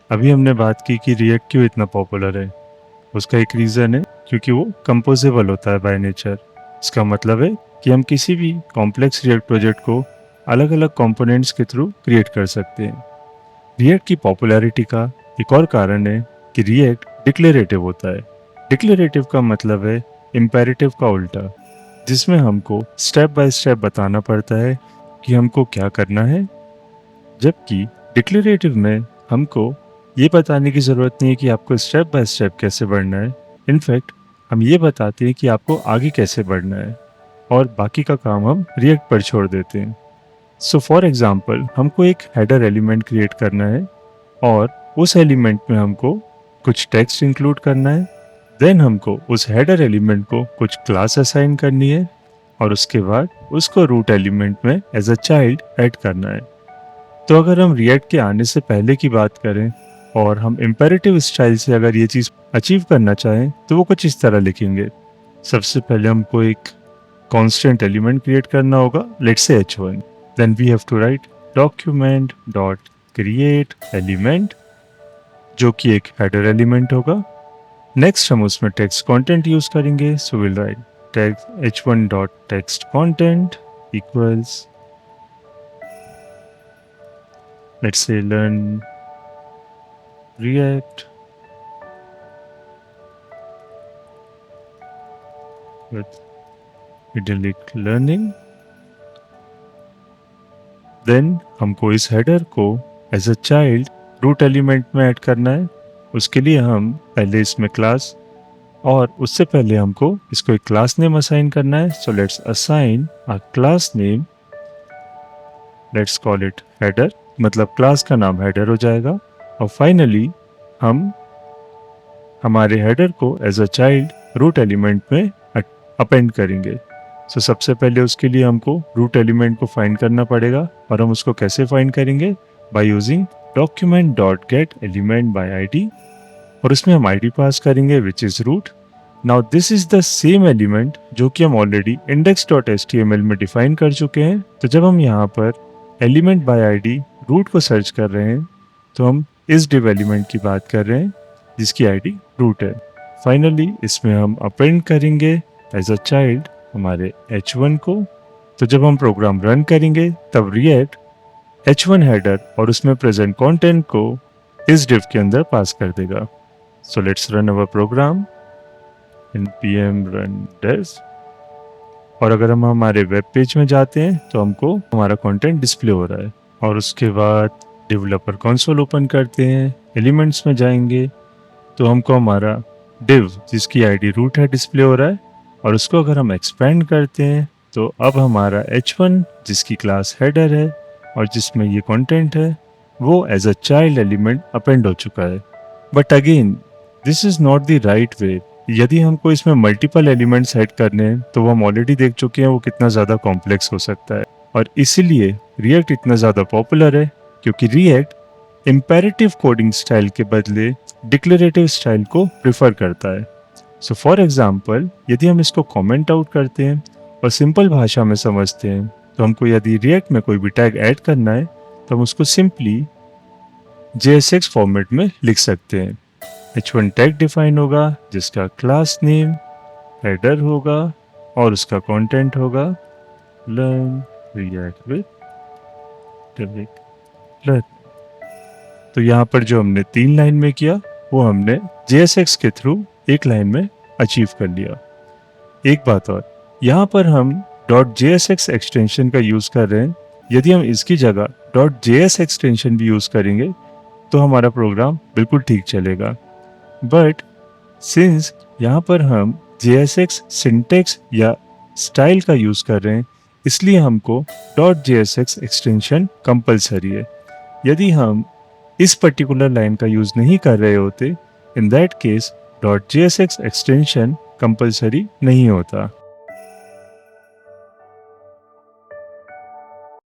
अभी हमने बात की कि रिएक्ट क्यों इतना पॉपुलर है। उसका एक रीज़न है क्योंकि वो कंपोजेबल होता है बाय नेचर। इसका मतलब है कि हम किसी भी कॉम्प्लेक्स रिएक्ट प्रोजेक्ट को अलग अलग कंपोनेंट्स के थ्रू क्रिएट कर सकते हैं। रिएक्ट की पॉपुलैरिटी का एक और कारण है कि रिएक्ट डिक्लेरेटिव होता है। डिक्लेरेटिव का मतलब है इम्पेरेटिव का उल्टा, जिसमें हमको स्टेप बाय स्टेप बताना पड़ता है कि हमको क्या करना है, जबकि डिक्लेरेटिव में हमको ये बताने की ज़रूरत नहीं है कि आपको स्टेप बाय स्टेप कैसे बढ़ना है। इनफैक्ट हम ये बताते हैं कि आपको आगे कैसे बढ़ना है और बाकी का काम हम रिएक्ट पर छोड़ देते हैं। सो फॉर एग्जांपल हमको एक हेडर एलिमेंट क्रिएट करना है और उस एलिमेंट में हमको कुछ टेक्स्ट इंक्लूड करना है। देन हमको उस हेडर एलिमेंट को कुछ क्लास असाइन करनी है और उसके बाद उसको रूट एलिमेंट में एज अ चाइल्ड ऐड करना है। तो अगर हम रिएक्ट के आने से पहले की बात करें और हम इम्पेरेटिव स्टाइल से अगर ये चीज़ अचीव करना चाहें तो वो कुछ इस तरह लिखेंगे। सबसे पहले हमको एक कांस्टेंट एलिमेंट क्रिएट करना होगा, let's say h1। Then we have to write document dot create element, जो कि एक हेडर एलिमेंट होगा। नेक्स्ट हम उसमें टेक्स्ट कंटेंट यूज करेंगे, so will write text h1 dot text content equals, let's say learn react with idyllic learning। Then हमको इस header को as a child root element में ऐड करना है। उसके लिए हम पहले इसमें क्लास, और उससे पहले हमको इसको एक क्लास नेम असाइन करना है। So let's assign a class name, let's call it header, मतलब क्लास का नाम हेडर हो जाएगा। और फाइनली हम हमारे हेडर को as a child root element में अपेंड करेंगे। सो सबसे पहले उसके लिए हमको रूट एलिमेंट को फाइंड करना पड़ेगा, और हम उसको कैसे फाइंड करेंगे? By using document dot get element by ID, और उसमें हम आईडी पास करेंगे which is root. Now this is the same element जो कि हम ऑलरेडी इंडेक्स डॉट एचटीएमएल में डिफाइन कर चुके हैं। तो जब हम यहाँ पर एलिमेंट बाय आईडी रूट को सर्च कर रहे हैं तो हम इस डिव एलिमेंट की बात कर रहे हैं जिसकी आईडी रूट है। फाइनली इसमें हम अपेंड करेंगे एज अ चाइल्ड हमारे h1 को। तो जब हम प्रोग्राम रन करेंगे तब रिएक्ट h1 हेडर और उसमें प्रेजेंट कंटेंट को इस डिव के अंदर पास कर देगा। So let's run our program in pm run dev, और अगर हम हमारे वेब पेज में जाते हैं तो हमको हमारा कंटेंट डिस्प्ले हो रहा है। और उसके बाद डेवलपर कंसोल ओपन करते हैं, एलिमेंट्स में जाएंगे तो हमको हमारा डिव जिसकी आईडी रूट है डिस्प्ले हो रहा है। और उसको अगर हम एक्सपेंड करते हैं तो अब हमारा h1 जिसकी क्लास हेडर है और जिसमें ये कंटेंट है वो as a child element append हो चुका है। But again this is not the right way. यदि हमको इसमें मल्टीपल एलिमेंट्स ऐड करने हैं तो वो हम ऑलरेडी देख चुके हैं वो कितना ज़्यादा कॉम्प्लेक्स हो सकता है, और इसीलिए रिएक्ट इतना ज़्यादा पॉपुलर है क्योंकि रिएक्ट इम्पेरेटिव कोडिंग स्टाइल के बदले डिक्लेरेटिव स्टाइल को प्रिफर करता है। सो फॉर एग्जाम्पल यदि हम इसको कमेंट आउट करते हैं और सिंपल भाषा में समझते हैं तो हमको यदि रिएक्ट में कोई भी टैग ऐड करना है तो हम उसको सिंपली JSX फॉर्मेट में लिख सकते हैं। h1 टैग डिफाइन होगा जिसका क्लास नेम हेडर होगा और उसका कंटेंट होगा लर्न रिएक्ट विद लर्न। तो यहाँ पर जो हमने 3 लाइन में किया वो हमने JSX के थ्रू एक लाइन में अचीव कर लिया। एक बात और, यहाँ पर हम .jsx एक्सटेंशन का यूज़ कर रहे हैं। यदि हम इसकी जगह .js एक्सटेंशन भी यूज़ करेंगे तो हमारा प्रोग्राम बिल्कुल ठीक चलेगा। बट सिंस यहाँ पर हम JSX सिंटेक्स या स्टाइल का यूज़ कर रहे हैं इसलिए हमको .jsx एक्सटेंशन कंपलसरी है। यदि हम इस पर्टिकुलर लाइन का यूज़ नहीं कर रहे होते in that case .jsx extension compulsory नहीं होता।